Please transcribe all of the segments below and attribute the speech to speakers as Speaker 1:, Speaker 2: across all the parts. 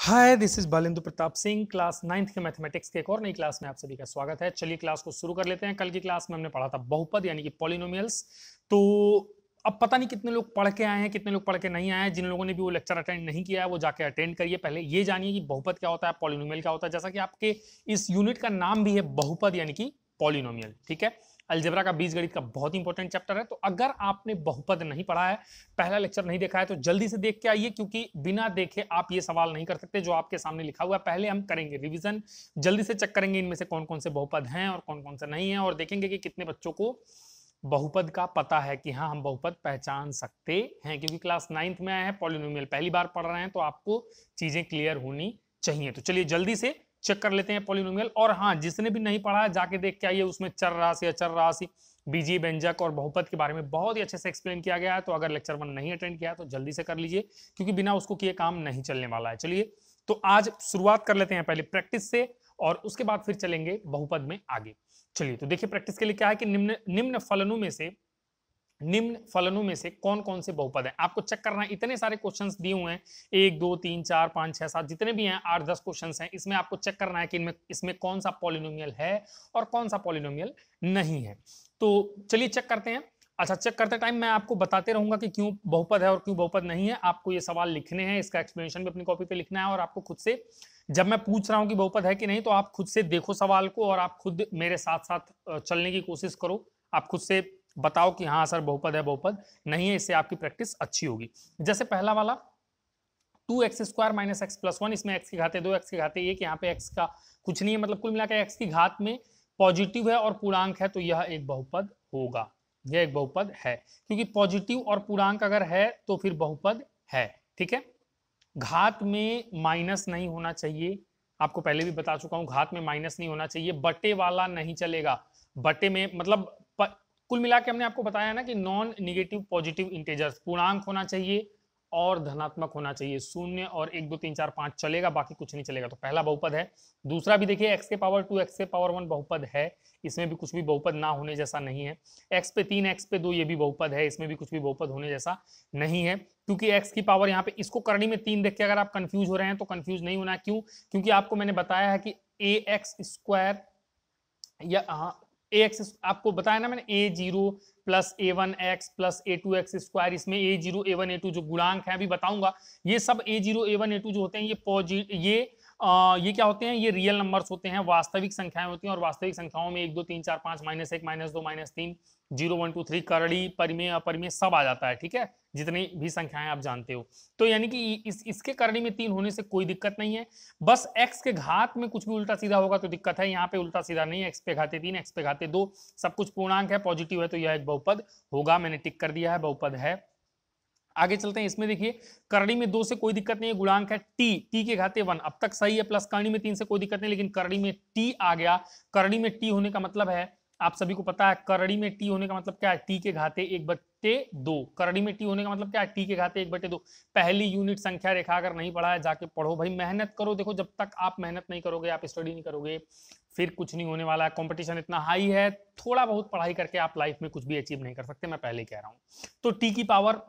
Speaker 1: Hi, this is Balendra Pratap Singh. Class 9th के mathematics के एक और नई क्लास में आप सभी का स्वागत है। चलिए क्लास को शुरू कर लेते हैं। कल की क्लास में हमने पढ़ा था बहुपद यानी कि पॉलिनोमियल्स। तो अब पता नहीं कितने लोग पढ़ के आए हैं, कितने लोग पढ़ के नहीं आए हैं। जिन लोगों ने भी वो लेक्चर अटेंड नहीं किया है वो जाके अटेंड करिए। पहले ये जानिए कि बहुपद क्या होता है, पॉलिनोमियल क्या होता है। जैसा कि आपके इस यूनिट का नाम भी है बहुपद यानी कि पॉलिनोमियल, ठीक है। अलजेब्रा का बीजगणित का बहुत इंपॉर्टेंट चैप्टर है। तो अगर आपने बहुपद नहीं पढ़ा है, पहला लेक्चर नहीं देखा है, तो जल्दी से देख के आइए, क्योंकि बिना देखे आप ये सवाल नहीं कर सकते जो आपके सामने लिखा हुआ है। पहले हम करेंगे रिवीजन, जल्दी से चेक करेंगे इनमें से कौन कौन से बहुपद हैं और कौन कौन से नहीं है, और देखेंगे कि कितने बच्चों को बहुपद का पता है कि हाँ हम बहुपद पहचान सकते हैं। क्योंकि क्लास 9th में आए हैं, पॉलिनोमियल पहली बार पढ़ रहे हैं, तो आपको चीजें क्लियर होनी चाहिए। तो चलिए जल्दी से चेक कर लेते हैं पॉलिनोमियल। और हाँ, जिसने भी नहीं पढ़ा है जाके देख के आइए, उसमें चर राशि, अचर राशि, बीजीय व्यंजक और बहुपद के बारे में बहुत ही अच्छे से एक्सप्लेन किया गया है। तो अगर लेक्चर 1 नहीं अटेंड किया है तो जल्दी से कर लीजिए, क्योंकि बिना उसको किए काम नहीं चलने वाला है। चलिए तो आज शुरुआत कर लेते हैं पहले प्रैक्टिस से, और उसके बाद फिर चलेंगे बहुपद में आगे। चलिए तो देखिए प्रैक्टिस के लिए क्या है कि निम्न फलनों में से कौन कौन से बहुपद हैं आपको चेक करना है। इतने सारे क्वेश्चंस दिए हुए हैं, 1 2 3 4 5 6 7 जितने भी हैं, 8 10 क्वेश्चंस हैं। इसमें आपको चेक करना है कि इसमें कौन सा पॉलिनोमियल है और कौन सा पॉलिनोमियल नहीं है। तो चलिए चेक करते हैं। अच्छा, चेक करते टाइम मैं आपको बताते रहूंगा कि क्यों बहुपद है और क्यों बहुपद नहीं है। आपको ये सवाल लिखने हैं, इसका एक्सप्लेनेशन भी अपनी कॉपी पे लिखना है, और आपको खुद से, जब मैं पूछ रहा हूं कि बहुपद है कि नहीं, तो आप खुद से देखो सवाल को और आप खुद मेरे साथ साथ चलने की कोशिश करो। आप खुद से बताओ कि हाँ सर बहुपद है, बहुपद नहीं है। इससे आपकी प्रैक्टिस अच्छी होगी। जैसे पहला वाला 2x² - x+1, इसमें x की घाते 2, x की घाते 1, यहाँ पे x का कुछ नहीं है, मतलब कुल मिलाकर x की घात में पॉजिटिव है और पूर्णांक है, तो यह एक बहुपद होगा। यह एक बहुपद है, क्योंकि पॉजिटिव और पूर्णांक अगर है तो फिर बहुपद है, ठीक है। घात में माइनस नहीं होना चाहिए, आपको पहले भी बता चुका हूं, घात में माइनस नहीं होना चाहिए। बटे वाला नहीं चलेगा, बटे में मतलब कुल मिला के हमने आपको बताया ना कि नॉन निगेटिव पॉजिटिव इंटेजर्स, पूर्णांक होना चाहिए और धनात्मक होना चाहिए। 0 और 1 2 3 4 5 चलेगा, बाकी कुछ नहीं चलेगा। तो पहला बहुपद है। दूसरा भी देखिए, x के पावर 2 x के पावर 1 बहुपद है, इसमें भी कुछ भी बहुपद ना होने जैसा नहीं है। x पे 3 x पे 2 ये भी बहुपद है, इसमें भी कुछ भी बहुपद होने जैसा नहीं है। क्योंकि x की पावर यहाँ पे, इसको करनी में 3 देख के अगर आप कंफ्यूज हो रहे हैं तो कंफ्यूज नहीं होना। क्यों? क्योंकि आपको मैंने बताया है कि ax² या ax, आपको बताया ना मैंने, a0 plus a1x plus a2x², इसमें a0 a1 a2 जो गुणांक है अभी बताऊंगा, ये सब a0 a1 a2 जो होते हैं ये क्या होते हैं, ये रियल नंबर्स होते हैं, वास्तविक संख्याएं होती हैं। और वास्तविक संख्याओं में 1 2 3 4 5 -1 -2 -3 0 1 2 3 करड़ी परिमेय अपरिमेय सब आ जाता है, ठीक है, जितनी भी संख्याएं आप जानते हो। तो यानी कि इसके करड़ी में 3 होने से कोई दिक्कत नहीं है। बस x के घात में कुछ भी उल्टा सीधा होगा तो दिक्कत है। यहाँ पे उल्टा सीधा नहीं है, x पे घाते 3 x पे घाते 2, सब कुछ पूर्णांक है, पॉजिटिव है, तो यह एक बहुपद होगा। मैंने टिक कर दिया है, बहुपद है। आगे चलते हैं। इसमें देखिए करड़ी में 2 से कोई दिक्कत नहीं है, गुणांक है t के घाते 1, अब तक सही है। प्लस करड़ी में 3 से कोई दिक्कत नहीं, लेकिन करड़ी में t आ गया। करड़ी में t होने का मतलब है, आप सभी को पता है, करड़ी में t होने का मतलब क्या है, t के घाते 1/2। करड़ी में t होने का मतलब क्या है, t के घाते 1/2। पहली यूनिट संख्या रेखा अगर नहीं पढ़ा है जाके पढ़ो भाई, मेहनत करो। देखो जब तक आप मेहनत नहीं करोगे, आप स्टडी नहीं करोगे, फिर कुछ नहीं होने वाला है। कंपटीशन इतना हाई है, थोड़ा बहुत पढ़ाई करके आप लाइफ में कुछ भी अचीव नहीं कर सकते, मैं पहले कह रहा हूं। तो t की पावर,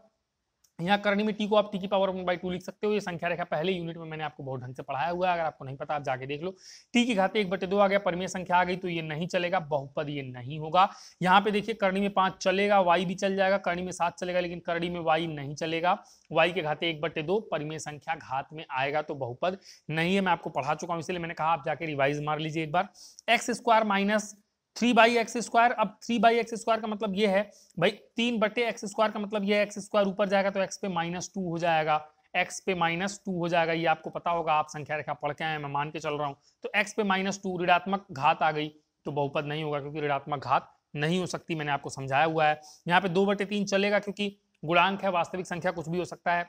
Speaker 1: यहाँ करनी में t को आप t की पावर 1/2 लिख सकते हो। ये संख्या रेखा पहले यूनिट में मैंने आपको बहुत ढंग से पढ़ाया हुआ है, अगर आपको नहीं पता आप जाके देख लो। t की घाते 1/2 आ गया, परिमेय संख्या आ गई, तो ये नहीं चलेगा, बहुपद ये नहीं होगा। यहाँ पे देखिए करनी में 5 चलेगा, y भी चल जाएगा, करनी में 7 चलेगा, लेकिन करनी में y नहीं चलेगा। y के घाते 1/2 परिमेय संख्या घात में आएगा, तो बहुपद नहीं है। मैं आपको पढ़ा चुका हूँ, इसलिए मैंने कहा आप जाके रिवाइज मार लीजिए एक बार। x² - 3/x², अब 3/x² का मतलब ये है भाई, 3/x² का मतलब ये x² ऊपर जाएगा तो x पे -2 हो जाएगा, x पे -2 हो जाएगा। ये आपको पता होगा, आप संख्या रेखा पढ़ के आए, मैं मान के चल रहा हूं। तो x पे -2 ऋणात्मक घात आ गई, तो बहुपद नहीं होगा, क्योंकि ऋणात्मक घात नहीं हो सकती, मैंने आपको समझाया हुआ है। यहाँ पे 2/3 चलेगा, क्योंकि गुणांक है, वास्तविक संख्या कुछ भी हो सकता है।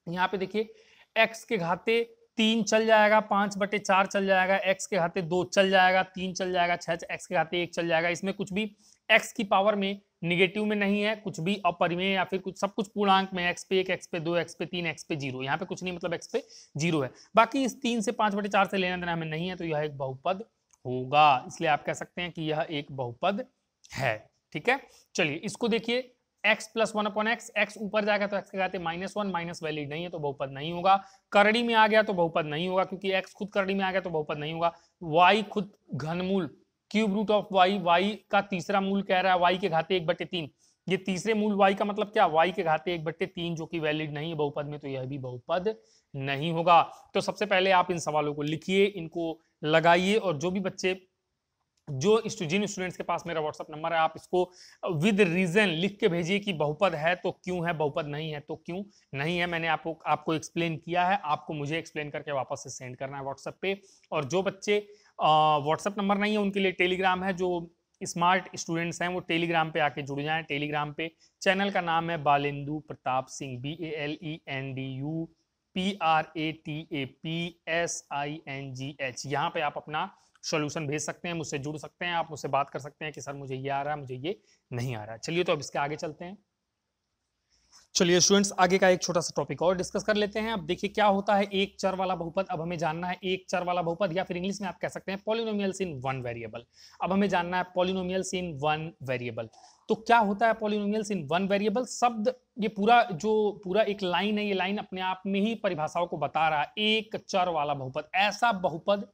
Speaker 1: यहाँ पे देखिए x के घाते 3 चल जाएगा, 5/4 चल जाएगा, x के घाते 2 चल जाएगा, 3 चल जाएगा, 6 x के घाते 1 चल जाएगा। इसमें कुछ भी x की पावर में निगेटिव में नहीं है, कुछ भी अपरिमेय या फिर कुछ, सब कुछ पूर्णांक में, x पे 1 x पे 2 x पे 3 x पे 0, यहाँ पे कुछ नहीं, मतलब x पे 0 है। बाकी इस 3 से 5/4 से लेना देना हमें नहीं है, तो यह एक बहुपद होगा। इसलिए आप कह सकते हैं कि यह एक बहुपद है, ठीक है। चलिए इसको देखिए, x प्लस 1/x, x ऊपर जाएगा तो x के घाते -1, माइनस वैलिड नहीं है तो बहुपद नहीं होगा। करड़ी में आ गया तो बहुपद नहीं होगा क्योंकि x खुद करड़ी में आ गया तो बहुपद नहीं होगा। y खुद घनमूल cube root of y, y का तीसरा मूल कह रहा है y के घाते 1/3, ये तीसरे मूल y का मतलब क्या, y के घाते 1/3 जो कि वैलिड नहीं है बहुपद में, तो यह भी बहुपद नहीं होगा। तो सबसे पहले आप इन सवालों को लिखिए, इनको लगाइए, और जो भी बच्चे जिन स्टूडेंट्स के पास मेरा व्हाट्सएप नंबर है आप इसको विद रीजन लिख के भेजिए कि बहुपद है तो क्यों है, बहुपद नहीं है तो क्यों नहीं है। मैंने आपको एक्सप्लेन किया है, आपको मुझे एक्सप्लेन करके वापस से सेंड करना है व्हाट्सएप पे। और जो बच्चे व्हाट्सएप नंबर नहीं है उनके लिए टेलीग्राम है, जो स्मार्ट स्टूडेंट्स हैं वो टेलीग्राम पे आके जुड़ जाएं। टेलीग्राम पे चैनल का नाम है बालेंदु प्रताप सिंह, BALENDU PRATAPSINGH। यहाँ पे आप अपना सॉल्यूशन भेज सकते हैं, मुझसे जुड़ सकते हैं, आप मुझसे बात कर सकते हैं कि सर मुझे ये आ रहा है, मुझे ये नहीं आ रहा है। चलिए तो अब इसके आगे चलते हैं। चलिए स्टूडेंट्स, आगे का एक छोटा सा टॉपिक और डिस्कस कर लेते हैं। अब देखिए क्या होता है एक चर वाला बहुपद। अब हमें जानना है एक चर वाला बहुपद, या फिर इंग्लिश में आप कह सकते हैं पॉलिनोमियल्स इन वन वेरिएबल। अब हमें जानना है पॉलिनोमियल्स इन वन वेरिएबल। तो क्या होता है पॉलिनोमियल्स इन वन वेरिएबल शब्द, ये पूरा एक लाइन है, ये लाइन अपने आप में ही परिभाषाओं को बता रहा है। एक चर वाला बहुपद, ऐसा बहुपद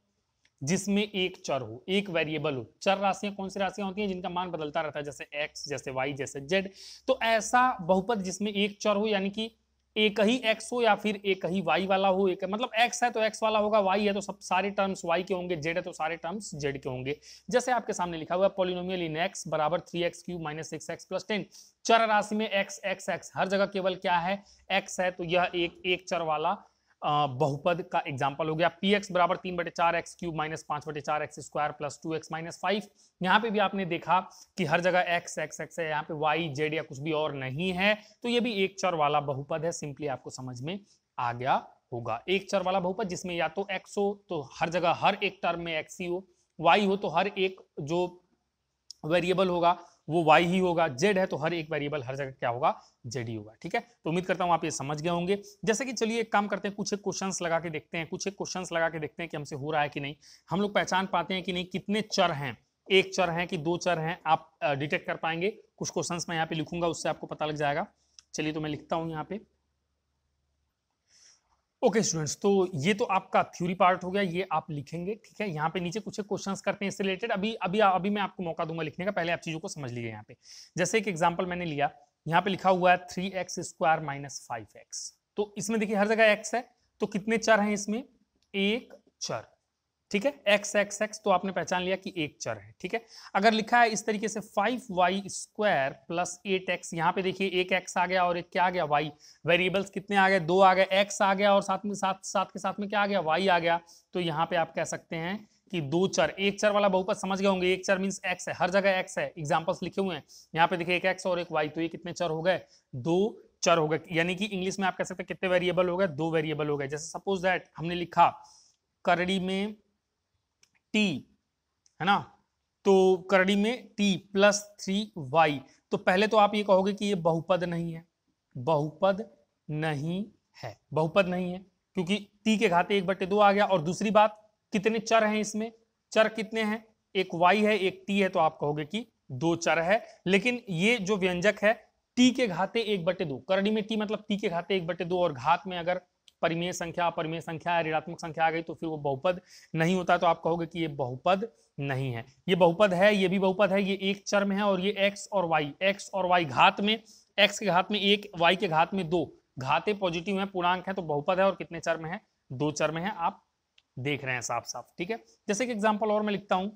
Speaker 1: जिसमें एक चर हो, एक वेरिएबल हो। चर राशियां कौन सी राशियां होती हैं जिनका मान बदलता रहता है, जैसे x, जैसे y, जैसे z। तो ऐसा बहुपद जिसमें एक चर हो, यानी कि एक ही x हो या फिर एक ही y वाला हो। एक मतलब x है तो x वाला होगा, y है तो सब सारे टर्म्स y के होंगे, z है तो सारे टर्म्स z के होंगे। जैसे आपके सामने लिखा हुआ है पॉलिनोमियल इन x बराबर 3x³ - 6x + 10। चर राशि में x x x हर जगह केवल क्या है, x है, तो यह एक चर वाला बहुपद का एग्जांपल हो गया। px बराबर 3/4x³ - 5/4x² + 2x - 5। यहाँ पे भी आपने देखा कि हर जगह x x x है, यहाँ पे y z या कुछ भी और नहीं है, तो ये भी एक चर वाला बहुपद है। सिंपली आपको समझ में आ गया होगा। एक चर वाला बहुपद जिसमें या तो x हो तो हर जगह हर एक टर्म में x ही हो, y हो तो हर एक जो वेरिएबल होगा वो y ही होगा, z है तो हर एक वेरिएबल हर जगह क्या होगा, z ही होगा। ठीक है, तो उम्मीद करता हूं आप ये समझ गए होंगे। जैसे कि चलिए एक काम करते हैं, कुछ एक क्वेश्चंस लगा के देखते हैं, कुछ एक क्वेश्चंस लगा के देखते हैं कि हमसे हो रहा है कि नहीं, हम लोग पहचान पाते हैं कि नहीं कितने चर हैं, एक चर है कि दो चर हैं, आप डिटेक्ट कर पाएंगे। कुछ क्वेश्चंस मैं यहाँ पे लिखूंगा, उससे आपको पता लग जाएगा। चलिए तो मैं लिखता हूँ यहाँ पे। ओके स्टूडेंट्स, तो ये तो आपका थ्योरी पार्ट हो गया, ये आप लिखेंगे। ठीक है, यहाँ पे नीचे कुछ क्वेश्चंस करते हैं इससे रिलेटेड। अभी मैं आपको मौका दूंगा लिखने का, पहले आप चीजों को समझ लीजिए। यहाँ पे जैसे एक एग्जांपल मैंने लिया, यहाँ पे लिखा हुआ है 3x² - 5x। तो इसमें देखिए हर जगह x है, तो कितने चर हैं इसमें, एक चर। ठीक है, x x x तो आपने पहचान लिया कि एक चर है। ठीक है, अगर लिखा है इस तरीके से 5y² + 8x, यहाँ पे देखिए एक x आ गया और एक क्या आ गया, y। वेरिएबल्स कितने आ गए, दो आ गए, x आ गया और साथ के साथ में क्या आ गया, y आ गया। तो यहाँ पे आप कह सकते हैं कि दो चर, एक चर वाला बहुपद समझ गए होंगे। एक चर मींस x है, हर जगह x है, एग्जांपल्स लिखे हुए हैं यहाँ पे देखिए, एक x और एक y, तो ये कितने चर हो गए, दो चर हो गए। यानी कि इंग्लिश में आप कह सकते हैं कितने वेरिएबल हो गए, दो वेरिएबल हो गए। जैसे सपोज दैट हमने लिखा करड़ी में t है ना, तो करड़ी में t + 3y, तो पहले तो आप ये कहोगे कि ये बहुपद नहीं है, बहुपद नहीं है, बहुपद नहीं है क्योंकि t के घाते 1/2 आ गया। और दूसरी बात, कितने चर हैं इसमें, चर कितने हैं, एक y है एक t है, तो आप कहोगे कि दो चर है। लेकिन ये जो व्यंजक है t के घाते 1/2, करड़ी में t मतलब t के घाते 1/2, और घात में अगर परिमेय संख्या अपरिमेय संख्या ऋणात्मक संख्या आ गई तो फिर वो बहुपद नहीं होता, तो आप कहोगे कि ये बहुपद नहीं है। ये बहुपद है, ये भी बहुपद है, ये एक चर में है, और ये x और y घात में, x के घात में 1, y के घात में 2, घाते पॉजिटिव है, पूर्णांक है, तो बहुपद है। और कितने चर में है, दो चर में है, आप देख रहे हैं साफ साफ। ठीक है, जैसे कि एग्जाम्पल और मैं लिखता हूं,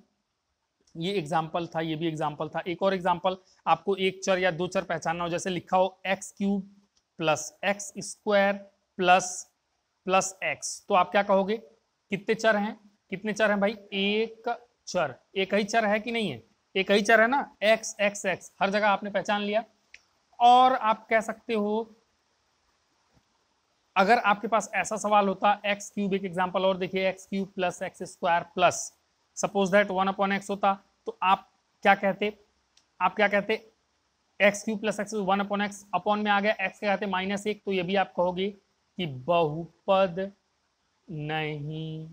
Speaker 1: ये एग्जाम्पल था, ये भी एग्जाम्पल था। एक और एग्जाम्पल, आपको एक चर या दो चर पहचानना हो, जैसे लिखा हो x³ + x² + x, तो आप क्या कहोगे, कितने चर हैं, कितने चर हैं भाई, एक चर, एक ही चर है कि नहीं है, एक ही चर है ना, x x x, हर जगह आपने पहचान लिया। और आप कह सकते हो, अगर आपके पास ऐसा सवाल होता x³, एक एग्जांपल और देखिए, x³ + x² suppose that 1/x होता, तो आप क्या कहते, x³ + x 1/x, अपॉन में आ गया x के घाते -1, तो ये भी आप कहोगे कि बहुपद नहीं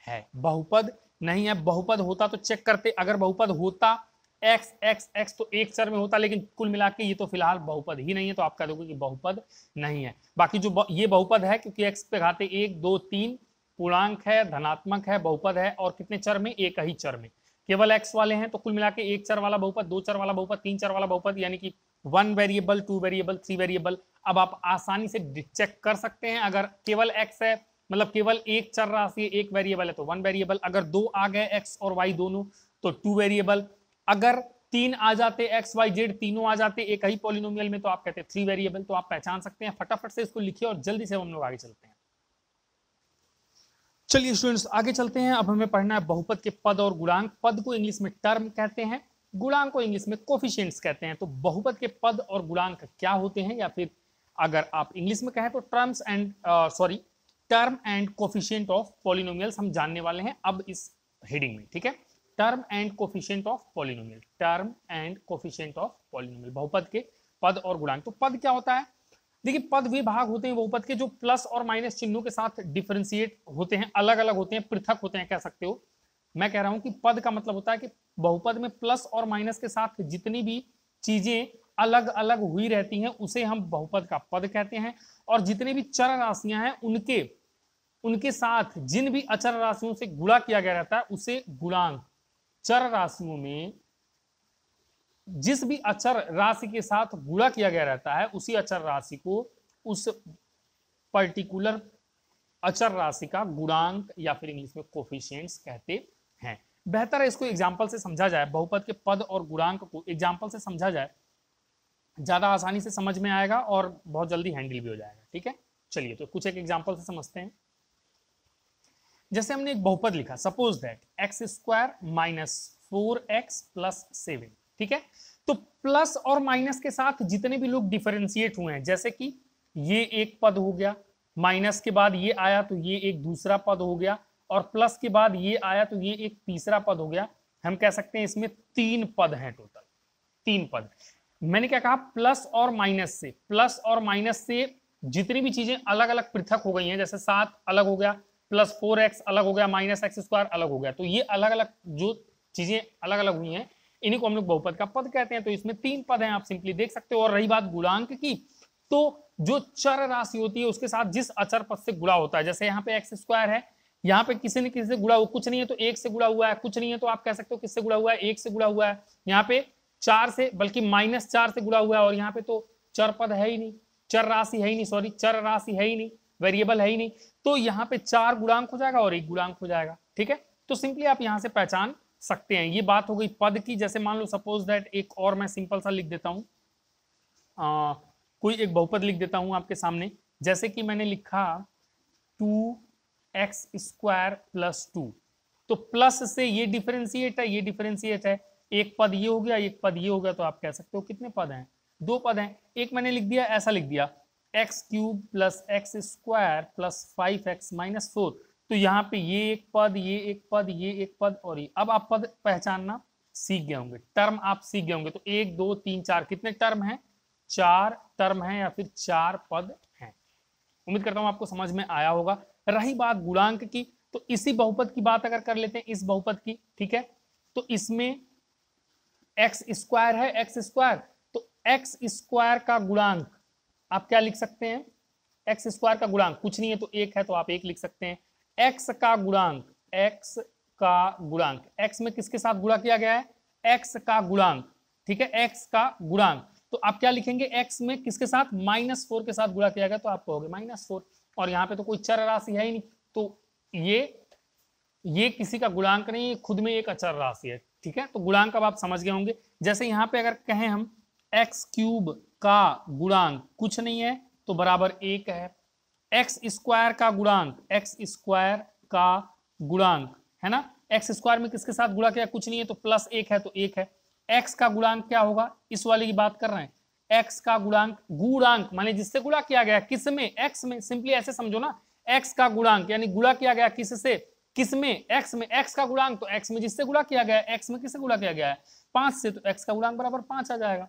Speaker 1: है, बहुपद नहीं है। बहुपद होता तो चेक करते, अगर बहुपद होता एक्स एक्स एक्स तो एक चर में होता, लेकिन कुल मिला के ये तो फिलहाल बहुपद ही नहीं है, तो आप कह दोगे कि बहुपद नहीं है। बाकी जो ये बहुपद है, क्योंकि एक्स पे घाते 1 2 3 पूर्णांक है, धनात्मक है, बहुपद है, और कितने चर में, एक ही चर में, केवल एक्स वाले हैं, तो कुल मिला के एक चर वाला बहुपद, दो चर वाला बहुपद, तीन चर वाला बहुपद, यानी कि 1 वेरिएबल, 2 वेरिएबल, 3 वेरिएबल। अब आप आसानी से चेक कर सकते हैं, अगर केवल एक्स है, मतलब केवल एक चर राशि है, एक वेरिएबल है, तो 1 वेरिएबल, अगर दो आ गए एक्स और वाई दोनों तो 2 वेरिएबल, अगर तीन आ जाते एक्स वाई जेड तीनों आ जाते एक ही पॉलिनोमियल में तो आप कहते हैं 3 वेरिएबल। तो आप पहचान सकते हैं, फटाफट से इसको लिखिए और जल्दी से हम लोग आगे चलते हैं। चलिए स्टूडेंट्स आगे चलते हैं। अब हमें पढ़ना है बहुपद के पद और गुणांक। पद को इंग्लिश में टर्म कहते हैं, गुणांक को इंग्लिश में कोफिशिएंट्स कहते हैं। तो बहुपद के पद और गुणांक क्या होते हैं, या फिर अगर आप इंग्लिश में कहें तो term and coefficient of polynomials हम जानने वाले हैं अब इस हेडिंग में। ठीक है, term and coefficient of polynomial, term and coefficient of polynomial, बहुपद के पद और गुणांक। तो पद क्या होता है, देखिए पद वे भाग होते हैं बहुपद के जो प्लस और माइनस चिन्हों के साथ डिफरेंशिएट होते हैं, अलग अलग होते हैं, पृथक होते हैं, कह सकते हो। मैं कह रहा हूं कि पद का मतलब होता है कि बहुपद में प्लस और माइनस के साथ जितनी भी चीजें अलग अलग हुई रहती हैं उसे हम बहुपद का पद कहते हैं। और जितनी भी चर राशियां हैं उनके साथ जिन भी अचर राशियों से गुणा किया गया रहता है उसे गुणांक। चर राशियों में जिस भी अचर राशि के साथ गुणा किया गया रहता है उसी अचर राशि को उस पर्टिकुलर अचर राशि का गुणांक या फिर इंग्लिश में कोफिशिएंट्स कहते हैं। बेहतर है इसको एग्जांपल से समझा जाए, बहुपद के पद और गुणांक को एग्जांपल से समझा जाए, ज्यादा आसानी से समझ में आएगा और बहुत जल्दी हैंडल भी हो जाएगा। ठीक है, चलिए तो कुछ एक एग्जांपल से समझते हैं। जैसे हमने एक बहुपद लिखा, suppose that x square minus 4x plus 7। ठीक है, तो प्लस और माइनस के साथ जितने भी लोग डिफरेंशिएट हुए हैं, जैसे कि ये एक पद हो गया, माइनस के बाद ये आया तो ये एक दूसरा पद हो गया, और प्लस के बाद ये आया तो ये एक तीसरा पद हो गया। हम कह सकते हैं इसमें 3 पद हैं, टोटल 3 पद। मैंने क्या कहा, प्लस और माइनस से जितनी भी चीजें अलग अलग पृथक हो गई हैं, जैसे 7 अलग हो गया, प्लस 4x अलग हो गया, माइनस एक्स स्क्वायर अलग हो गया, तो ये अलग अलग जो चीजें अलग अलग हुई हैं इन्हीं को हम लोग बहुपद का पद कहते हैं। तो इसमें 3 पद हैं, आप सिंपली देख सकते हो। और रही बात गुणांक की, तो जो चर राशि होती है उसके साथ जिस अचर पद से गुणा होता है, जैसे यहाँ पे एक्स स्क्वायर है, यहाँ पे किसी ने किसी से गुणा हुआ, कुछ नहीं है तो 1 से गुणा हुआ है, कुछ नहीं है तो आप कह सकते हो किससे गुणा हुआ है, 1 से गुणा हुआ है, यहाँ पे 4 से, बल्कि -4 से गुणा हुआ है, और यहाँ पे तो चर पद है ही नहीं, चर राशि है ही नहीं, सॉरी चर राशि है ही नहीं, वेरिएबल है ही नहीं, तो यहाँ पे 4 गुणांक हो जाएगा और 1 गुणांक हो जाएगा। ठीक है, तो सिंपली आप यहाँ से पहचान सकते हैं। ये बात हो गई पद की। जैसे मान लो सपोज दैट एक और मैं सिंपल सा लिख देता हूँ, कोई एक बहुपद लिख देता हूँ आपके सामने। जैसे कि मैंने लिखा 2x स्क्वायर प्लस 2, तो प्लस से ये डिफरेंशिएट है, ये डिफरेंशिएट है, एक पद ये हो गया, एक पद ये हो गया, तो आप कह सकते हो कितने पद हैं, 2 पद हैं। एक मैंने लिख दिया, ऐसा लिख दिया x cube plus x square plus 5x minus 4, तो यहाँ पे ये एक पद, ये एक पद, ये एक पद, और ये। अब आप पद पहचानना सीख गए होंगे, टर्म आप सीख गए होंगे। तो 1 2 3 4 कितने टर्म हैं, 4 टर्म हैं या फिर 4 पद हैं। उम्मीद करता हूं आपको समझ में आया होगा। रही बात गुणांक की, तो इसी बहुपद की बात अगर कर लेते हैं, इस बहुपद की, ठीक है, तो इसमें एक्स स्क्वायर है, एक्स स्क्वायर, तो एक्स स्क्वायर का गुणांक आप क्या लिख सकते हैं, एक्स स्क्वायर का गुणांक कुछ नहीं है तो 1 है, तो आप 1 लिख सकते हैं। एक्स का गुणांक, एक्स का गुणांक, एक्स में किसके साथ गुणा किया गया है, एक्स का गुणांक, ठीक है, एक्स का गुणांक, तो आप क्या लिखेंगे, एक्स में किसके साथ, -4 के साथ गुणा किया गया, तो आप कहोगे -4, और यहाँ पे तो कोई चर राशि है ही नहीं, तो ये किसी का गुणांक नहीं, खुद में एक अचर राशि है। ठीक है, तो गुणांक अब आप समझ गए होंगे। जैसे यहाँ पे अगर कहें हम एक्स क्यूब का गुणांक कुछ नहीं है तो बराबर 1 है, एक्स स्क्वायर का गुणांक, एक्स स्क्वायर का गुणांक है ना, एक्स स्क्वायर में किसके साथ गुणा किया, कुछ नहीं है तो +1 है तो 1 है। एक्स का गुणांक क्या होगा, इस वाले की बात कर रहे हैं, एक्स का गुणांक, गुणांक माने जिससे गुणा किया गया, किस में, एक्स में, सिंपली ऐसे समझो ना, एक्स का गुणांक यानी गुणा किया गया किससे, किस में, एक्स में, एक्स का गुणांक तो एक्स में जिससे गुणा किया गया, एक्स में किससे गुणा किया गया है, 5 से, तो एक्स का गुणांक बराबर 5 आ जाएगा।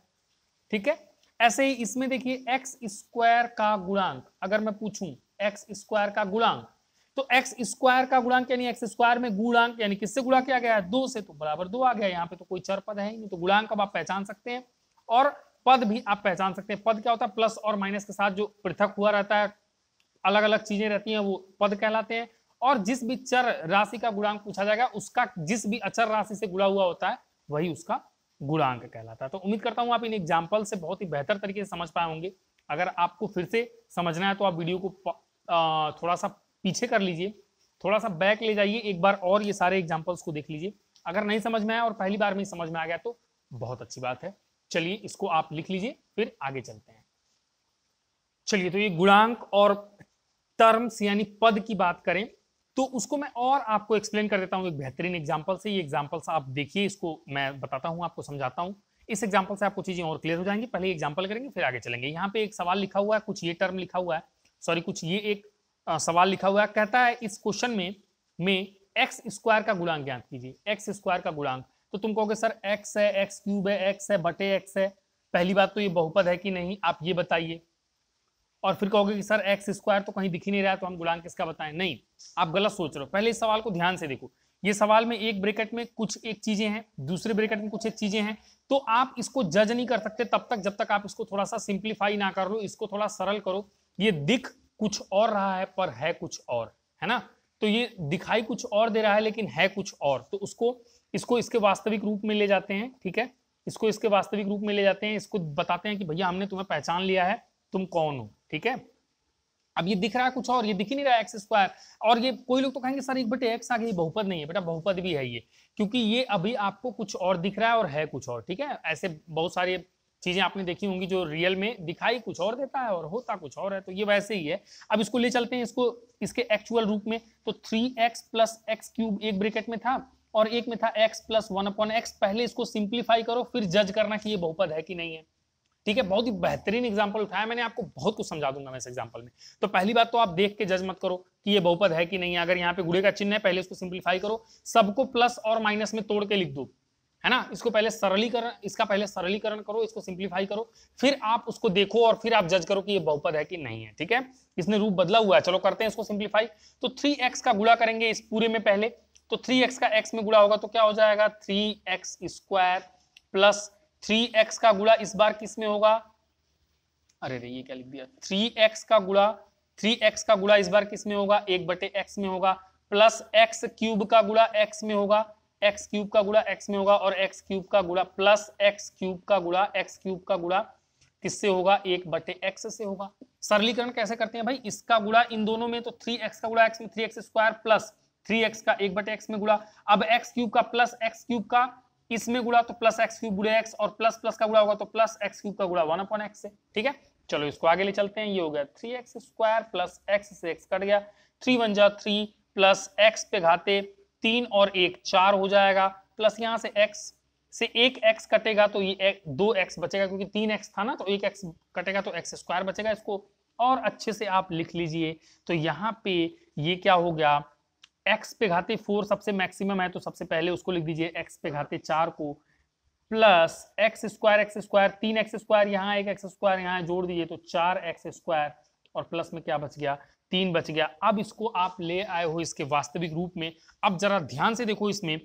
Speaker 1: ठीक है, ऐसे ही इसमें देखिए एक्स स्क्वायर का गुणांक, अगर मैं पूछूं एक्स स्क्वायर का गुणांक, तो एक्स स्क्वायर का गुणांक यानी एक्स स्क्वायर में गुणांक यानी किससे गुणा किया गया है 2 से, तो बराबर 2 आ गया। यहाँ पे तो कोई चर पद है ही नहीं, तो गुणांक अब आप पहचान सकते हैं और पद भी आप पहचान सकते हैं। पद क्या होता है, प्लस और माइनस के साथ जो पृथक हुआ रहता है, अलग अलग चीजें रहती हैं, वो पद कहलाते हैं। और जिस भी चर राशि का गुणांक पूछा जाएगा उसका जिस भी अचर राशि से गुणा हुआ होता है वही उसका गुणांक कहलाता है। तो उम्मीद करता हूं आप इन एग्जाम्पल से बहुत ही बेहतर तरीके से समझ पाए होंगे। अगर आपको फिर से समझना है तो आप वीडियो को थोड़ा सा पीछे कर लीजिए, थोड़ा सा बैक ले जाइए, एक बार और ये सारे एग्जाम्पल्स को देख लीजिए। अगर नहीं समझ में आया और पहली बार में समझ में आ गया तो बहुत अच्छी बात है। चलिए इसको आप लिख लीजिए, फिर आगे चलते हैं। चलिए, तो ये गुणांक और टर्म्स यानी पद की बात करें तो उसको मैं और आपको एक्सप्लेन कर देता हूं एक बेहतरीन एग्जांपल से। ये एग्जांपल्स आप देखिए, इसको मैं बताता हूं, आपको समझाता हूं। इस एग्जांपल से आपको चीजें और क्लियर हो जाएंगी। पहले एग्जांपल करेंगे फिर आगे चलेंगे। यहाँ पे एक सवाल लिखा हुआ है, कुछ ये टर्म लिखा हुआ है, सॉरी कुछ ये एक सवाल लिखा हुआ है। कहता है इस क्वेश्चन में एक्स स्क्वायर का गुणांक ज्ञात कीजिए। एक्स स्क्वायर का गुणांक, तो तुम कहोगे सर एक्स है, एक्स क्यूब है, एक्स है बटे एक्स है। पहली बात तो ये बहुपद है कि नहीं आप ये बताइए। और फिर कहोगे कि सर एक्स स्क्वायर तो कहीं दिख ही नहीं रहा है, तो हम गुणांक किसका बताएं। नहीं, आप गलत सोच रहे हो। पहले इस सवाल को ध्यान से देखो। ये सवाल में एक ब्रैकेट में कुछ एक चीजें हैं, दूसरे ब्रैकेट में कुछ एक चीजें हैं, तो आप इसको जज नहीं कर सकते तब तक जब तक आप इसको थोड़ा सा सिंप्लीफाई ना कर लो, इसको थोड़ा सरल करो। ये दिख कुछ और रहा है पर है कुछ और, है ना। तो ये दिखाई कुछ और दे रहा है लेकिन है कुछ और, तो इसको इसके वास्तविक रूप में ले जाते हैं। ठीक है, इसको इसके वास्तविक रूप में ले जाते हैं, इसको बताते हैं कि भैया हमने तुम्हें पहचान लिया है, तुम कौन हो। ठीक है, अब ये दिख रहा है कुछ और, ये दिख ही नहीं रहा है एक्स स्क्वायर। और ये कोई लोग तो कहेंगे सर 1/x आ गई, बहुपद नहीं है। बेटा बहुपद भी है ये, क्योंकि ये अभी आपको कुछ और दिख रहा है और है कुछ और। ठीक है, ऐसे बहुत सारी चीजें आपने देखी होंगी जो रियल में दिखाई कुछ और देता है और होता कुछ और है, तो ये वैसे ही है। अब इसको ले चलते हैं इसको इसके एक्चुअल रूप में। तो 3x + x³ एक ब्रैकेट में था और एक में था x + 1/x। पहले इसको सिंप्लीफाई करो, फिर जज करना कि ये बहुपद है कि नहीं है। ठीक है, बहुत ही बेहतरीन एग्जांपल उठाया मैंने, आपको बहुत कुछ समझा दूंगा मैं इस एग्जांपल में। तो पहली बात तो आप देख के जज मत करो कि ये बहुपद है कि नहीं है। अगर यहाँ पे गुणे का चिन्ह है, पहले इसको सिंप्लीफाई करो, सबको प्लस और माइनस में तोड़ के लिख दो, है ना। इसको पहले सरलीकरण, इसका पहले सरलीकरण करो, इसको सिंप्लीफाई करो, फिर आप उसको देखो और फिर आप जज करो कि ये बहुपद है कि नहीं है। ठीक है, इसने रूप बदला हुआ है। चलो करते हैं इसको सिंप्लीफाई। तो 3x का गुणा करेंगे इस पूरे में पहले, तो 3x का x में गुणा होगा तो क्या हो जाएगा 3x² प्लस 3x का गुणा इस बार किस में होगा, अरे रे ये क्या लिख दिया, 3x का गुणा इस बार किस में होगा 1/x में होगा, प्लस x³ का गुणा x में होगा, x³ का गुणा x में होगा, और x³ का गुणा प्लस x³ का गुणा x³ का गुणा किससे होगा 1/x से होगा। सरलीकरण कैसे करते हैं भाई, इसका गुणा इन दोनों में, तो 3x का गुणा x में 3x² प्लस 3x का 1/x में गुणा, अब x³ का प्लस x³ का इसमें गुणा, तो प्लस x³ गुणे x, और प्लस प्लस का गुणा होगा तो प्लस x³ का गुणा 1/x से। ठीक है, चलो इसको आगे ले चलते हैं। ये हो गया 3x² प्लस x से x कट गया, 3 × 3 प्लस x पे घाते 3 और 1 4 हो जाएगा, प्लस यहाँ से x से 1x कटेगा तो ये 2x बचेगा, क्योंकि 3x था ना, तो 1x कटेगा तो x² बचेगा। इसको और अच्छे से आप लिख लीजिए। तो यहाँ पे ये क्या हो गया, x पे घाते 4 सबसे मैक्सिमम है, तो सबसे पहले उसको लिख दीजिए x पे घाते 4 को, प्लस x² 3x², यहाँ एक x² यहाँ जोड़ दीजिए तो 4x², और प्लस में क्या बच गया 3 बच गया। अब इसको आप ले आए हो इसके वास्तविक रूप में। अब जरा ध्यान से देखो, इसमें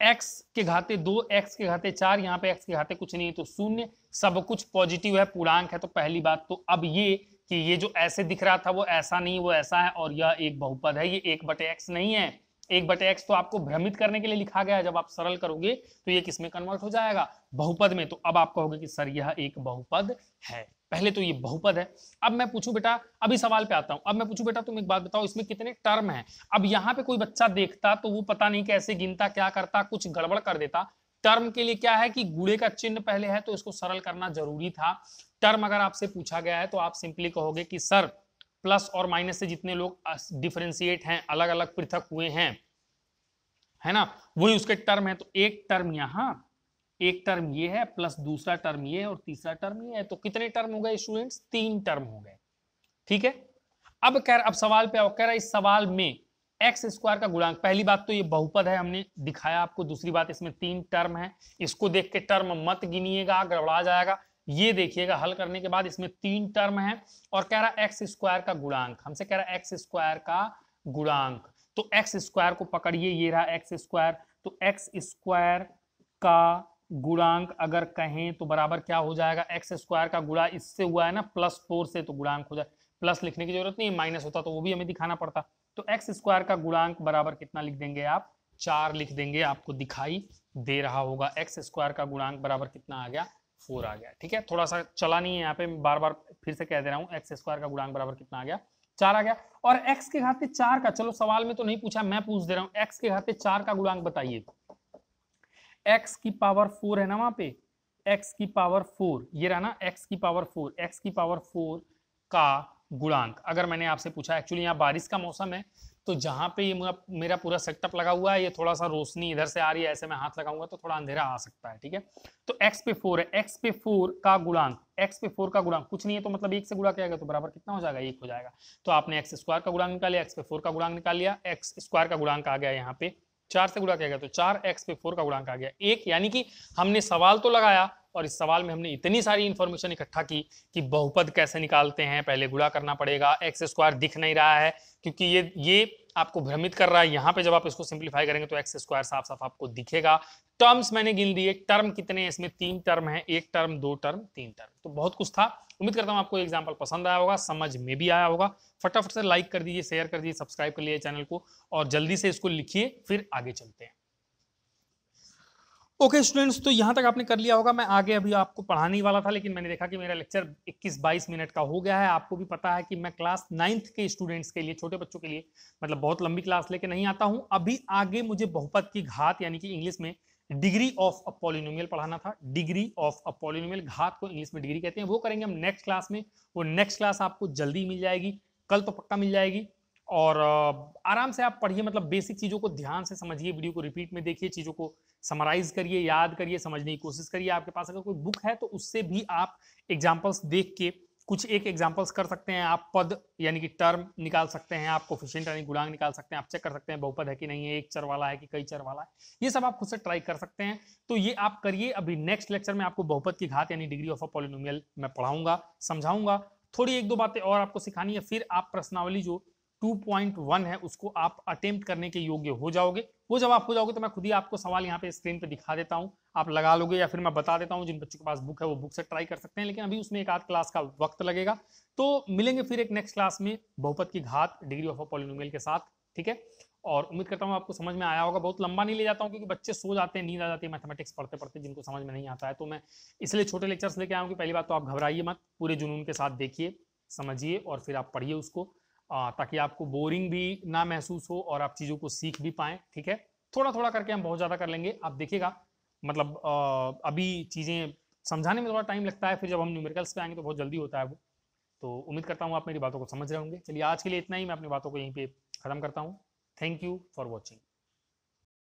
Speaker 1: x के घाते 2, x के घाते 4, यहाँ पे x के घाते कुछ नहीं है तो 0, सब कुछ पॉजिटिव है, पूर्णांक है। तो पहली बात तो अब ये कि ये जो ऐसे दिख रहा था वो ऐसा नहीं, वो ऐसा है, और यह एक बहुपद है, ये 1/x नहीं है। 1/x तो आपको भ्रमित करने के लिए लिखा गया है, जब आप सरल करोगे तो ये किसमें कन्वर्ट हो जाएगा, बहुपद में। तो अब आप कहोगे कि सर यह एक बहुपद है। पहले तो ये बहुपद है। अब मैं पूछूं बेटा, अभी सवाल पे आता हूं, अब मैं पूछूं बेटा तुम एक बात बताओ इसमें कितने टर्म हैं। अब यहाँ पे कोई बच्चा देखता तो वो पता नहीं कैसे गिनता, क्या करता, कुछ गड़बड़ कर देता। टर्म के लिए क्या है कि गुणे का चिन्ह पहले है तो इसको सरल करना जरूरी था। टर्म अगर आपसे पूछा गया है तो आप सिंपली कहोगे कि सर प्लस और माइनस से जितने लोग डिफरेंशिएट हैं, अलग अलग पृथक हुए हैं, है ना, वही उसके टर्म है। तो एक टर्म यहाँ, एक टर्म ये है, प्लस दूसरा टर्म ये है, और तीसरा टर्म ये है। तो कितने टर्म हो गए स्टूडेंट्स, 3 टर्म हो गए। ठीक है, अब सवाल पे आओ, कह रहा है इस सवाल में x² का गुणांक, पहली बात तो ये बहुपद है, हमने दिखाया आपको। दूसरी बात इसमें 3 टर्म है, इसको देख के टर्म मत गिनिएगा, गड़बड़ा जाएगा। ये देखिएगा हल करने के बाद इसमें 3 टर्म है, और कह रहा है x² का गुणांक, हमसे कह रहा है x² का गुणांक। तो एक्स स्क्वायर को पकड़िए, ये रहा एक्स स्क्वायर, तो एक्स स्क्वायर का गुणांक अगर कहें तो बराबर क्या हो जाएगा, एक्स स्क्वायर का गुणा इससे हुआ है ना +4 से, तो गुणांक हो जाए, प्लस लिखने की जरूरत नहीं है, माइनस होता तो वो भी हमें दिखाना पड़ता। तो एक्स स्क्वायर का गुणांक बराबर कितना लिख देंगे आप, 4 लिख देंगे, आपको दिखाई दे रहा होगा। एक्स स्क्वायर का गुणांक बराबर कितना आ गया, 4 आ गया। ठीक है, थोड़ा सा चला नहीं है यहाँ पे, बार बार फिर से कह दे रहा हूँ, एक्स स्क्वायर का गुणांक बराबर कितना आ गया, 4 आ गया। और एक्स के घाते 4 का, चलो सवाल में तो नहीं पूछा, मैं पूछ दे रहा हूँ, एक्स के घाते 4 का गुणांक बताइए। एक्स की पावर 4 है ना वहां पे, एक्स की पावर 4, ये रहा ना एक्स की पावर 4, एक्स की पावर 4 का गुणांक अगर मैंने आपसे पूछा, एक्चुअली यहाँ बारिश का मौसम है, तो जहां पे ये मेरा पूरा सेटअप लगा हुआ है, ये थोड़ा सा रोशनी इधर से आ रही है, ऐसे मैं हाथ लगाऊंगा तो थोड़ा अंधेरा आ सकता है। ठीक है, तो x पे 4 है, x पे 4 का गुणांक, x पे 4 का गुणांक कुछ नहीं है, तो मतलब 1 से गुणा किया गया तो बराबर कितना हो जाएगा, 1 हो जाएगा। तो आपने एक्स स्क्वायर का गुणांक निकाल लिया, x पे 4 का गुणांक निकाल लिया, एक्स स्क्वायर का गुणांक आ गया यहाँ पे 4 से गुणा किया गया, तो 4 x पे 4 का गुणांक आ गया 1। यानी कि हमने सवाल तो लगाया और इस सवाल में हमने इतनी सारी इंफॉर्मेशन इकट्ठा की कि बहुपद कैसे निकालते हैं, पहले गुणा करना पड़ेगा, एक्स स्क्वायर दिख नहीं रहा है क्योंकि ये आपको भ्रमित कर रहा है। यहाँ पे जब आप इसको सिंप्लीफाई करेंगे तो एक्स स्क्वायर साफ साफ आपको दिखेगा। टर्म्स मैंने गिन दिए, टर्म कितने हैं इसमें, 3 टर्म है, 1 टर्म 2 टर्म 3 टर्म, तो बहुत कुछ था। उम्मीद करता हूँ आपको एग्जाम्पल पसंद आया होगा, समझ में भी आया होगा। फटाफट से लाइक कर दीजिए, शेयर कर दीजिए, सब्सक्राइब कर लीजिए चैनल को और जल्दी से इसको लिखिए, फिर आगे चलते हैं। ओके स्टूडेंट्स, तो यहां तक आपने कर लिया होगा। मैं आगे अभी आपको पढ़ाने ही वाला था, लेकिन मैंने देखा कि मेरा लेक्चर 21-22 मिनट का हो गया है। आपको भी पता है कि मैं क्लास 9th के स्टूडेंट्स के लिए, छोटे बच्चों के लिए मतलब बहुत लंबी क्लास लेके नहीं आता हूं। अभी आगे मुझे बहुपद की घात यानी कि इंग्लिश में डिग्री ऑफ अ पॉलिनोमियल पढ़ाना था। डिग्री ऑफ अ पॉलिनोमियल, घात को इंग्लिश में डिग्री कहते हैं, वो करेंगे हम नेक्स्ट क्लास में। वो नेक्स्ट क्लास आपको जल्दी मिल जाएगी, कल तो पक्का मिल जाएगी। और आराम से आप पढ़िए, मतलब बेसिक चीजों को ध्यान से समझिए, वीडियो को रिपीट में देखिए, चीजों को समराइज करिए, याद करिए, समझने की कोशिश करिए। आपके पास अगर कोई बुक है तो उससे भी आप एग्जाम्पल्स देख के कुछ एक एग्जाम्पल्स कर सकते हैं। आप पद यानी कि टर्म निकाल सकते हैं, आप कोफिशिएंट यानी गुणांक निकाल सकते हैं, आप चेक कर सकते हैं बहुपद है कि नहीं है, एक चर वाला है कि कई चर वाला है, ये सब आप खुद से ट्राई कर सकते हैं। तो ये आप करिए। अभी नेक्स्ट लेक्चर में आपको बहुपद की घात यानी डिग्री ऑफ अ पॉलिनोमियल मैं पढ़ाऊंगा, समझाऊंगा, थोड़ी 1-2 बातें और आपको सिखानी है। फिर आप प्रश्नावली जो 2.1 है उसको आप अटेम्प्ट करने के योग्य हो जाओगे। वो जब आप हो जाओगे तो मैं खुद ही आपको सवाल यहाँ पे स्क्रीन पे दिखा देता हूँ, आप लगा लोगे, या फिर मैं बता देता हूँ। जिन बच्चों के पास बुक है वो बुक से ट्राई कर सकते हैं, लेकिन अभी उसमें एक आध क्लास का वक्त लगेगा। तो मिलेंगे फिर एक नेक्स्ट क्लास में बहुपद की घात डिग्री ऑफ अ पॉलिनोमियल के साथ। ठीक है, और उम्मीद करता हूँ आपको समझ में आया होगा। बहुत लंबा नहीं ले जाता हूँ क्योंकि बच्चे सो जाते हैं, नींद आ जाती है मैथमेटिक्स पढ़ते पढ़ते, जिनको समझ में नहीं आता है। तो मैं इसलिए छोटे लेक्चर्स लेके आया हूँ कि पहली बात तो आप घबराइए मत, पूरे जुनून के साथ देखिए, समझिए और फिर आप पढ़िए उसको, ताकि आपको बोरिंग भी ना महसूस हो और आप चीज़ों को सीख भी पाएं। ठीक है, थोड़ा थोड़ा करके हम बहुत ज़्यादा कर लेंगे, आप देखिएगा। मतलब अभी चीज़ें समझाने में थोड़ा टाइम लगता है, फिर जब हम न्यूमेरिकल्स पे आएंगे तो बहुत जल्दी होता है वो। तो उम्मीद करता हूँ आप मेरी बातों को समझ रहे होंगे। चलिए आज के लिए इतना ही, मैं अपनी बातों को यहीं पे ख़त्म करता हूँ। Thank you for watching.